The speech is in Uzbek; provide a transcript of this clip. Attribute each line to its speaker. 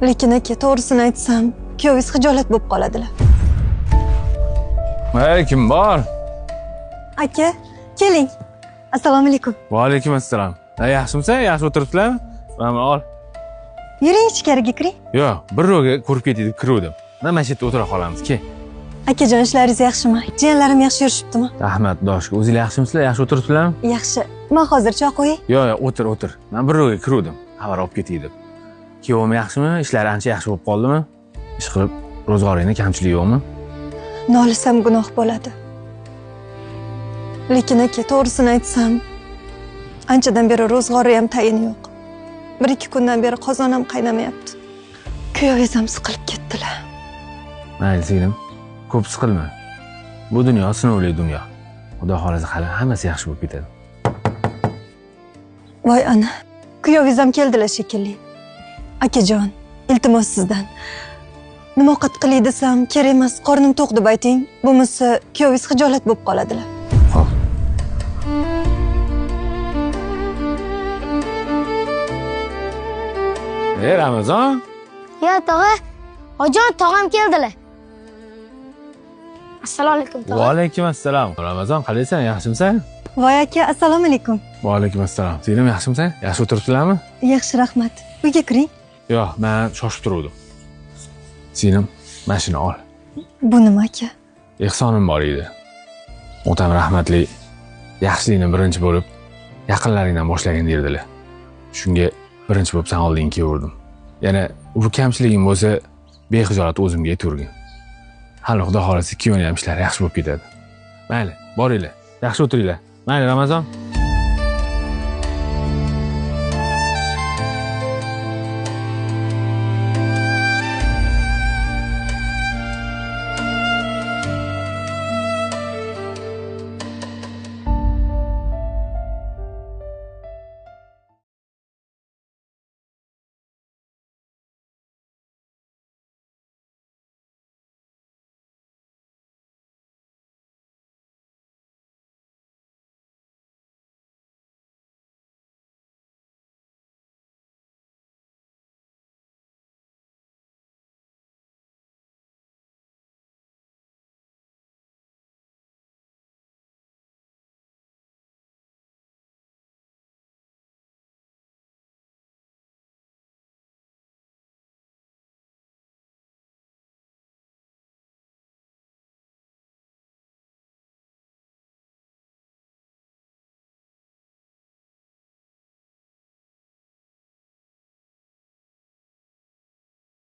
Speaker 1: Lekin aka, to'g'risini aytsam, kuyovingiz xijolat bo'lib qoladilar.
Speaker 2: Hey, kim bor?
Speaker 1: Aka, keling. Assalomu alaykum.
Speaker 2: Va alaykum assalom. Yaxshimisan? Yaxshi o'tiribsizlarmi? Mana ol.
Speaker 1: Yuring ichkariga kiring.
Speaker 2: Yo'q, bir ro'ga ko'rib ketdik, kiruvdim. Mana shu yerda o'tira qolamiz, ke.
Speaker 1: Akajon, ishlaringiz yaxshimi? Jiyanlarim yaxshi yurishibdimi?
Speaker 2: Rahmat, doshka. O'zinglar yaxshimisizlar? Yaxshi o'tiribsizlarmi?
Speaker 1: Yaxshi. Men hozir choy qo'yay.
Speaker 2: Yo'q, o'tir. Men bir ro'ga kiruvdim. Xabar olib ketay deb. Kuyovim yaxshimi? Ishlari ancha yaxshi bo'lib qoldimi? Ish qilib, ro'zg'oringda kamchilik yo'qmi?
Speaker 1: Nolisam gunoh bo'ladi. Lekin aka, to'g'risini aytsam, anchadan beri ro'zg'ori ham tayin yo'q. 1-2 kundan beri qozon ham qaynamayapti. Kuyovingiz ham siqilib ketdilar.
Speaker 2: Mayli, singlim. Ko'p siqilma. Bu dunyo sinovli dunyo. Xudo xolasa hali hammasi yaxshi bo'lib ketadi.
Speaker 1: Voy ana, kuyovingiz ham keldilar shekilli. Akajon, iltimos sizdan. Nima ovqat qilay desam, kerak emas, qornim to'q deb ayting. Bo'lmasa, kuyovingiz xijolat bo'lib qoladilar.
Speaker 2: Xo'p. Ramazon?
Speaker 3: Ya tog'a, ojon tog'am keldilar. Assalomu alaykum tog'a.
Speaker 2: Va alaykum assalom. Ramazon, qalaysan? Yaxshimisan?
Speaker 1: Voy aka, assalomu alaykum.
Speaker 2: Va alaykum assalom. Singlim yaxshimisan? Yaxshi o'tiribsizlarmi?
Speaker 1: Yaxshi, rahmat. Uyga kiring.
Speaker 2: Yo'q, men shoshib turuvdim. Singlim, mashina ol.
Speaker 1: Bu nima aka?
Speaker 2: Ehsonim bor edi. Otam rahmatli yaxshilikni birinchi bo'lib yaqinlaringdan boshlagin derdilar. Shunga birinchi bo'lib sen olding keldim. Yana bu kamchiligim bo'lsa, bexijolat o'zimga aytavurgin. Hali xudo xolasa kuyovning ham ishlari yaxshi bo'lib ketadi. Mayli, boringlar. Yaxshi o'tiringlar. Mayli, Ramazon.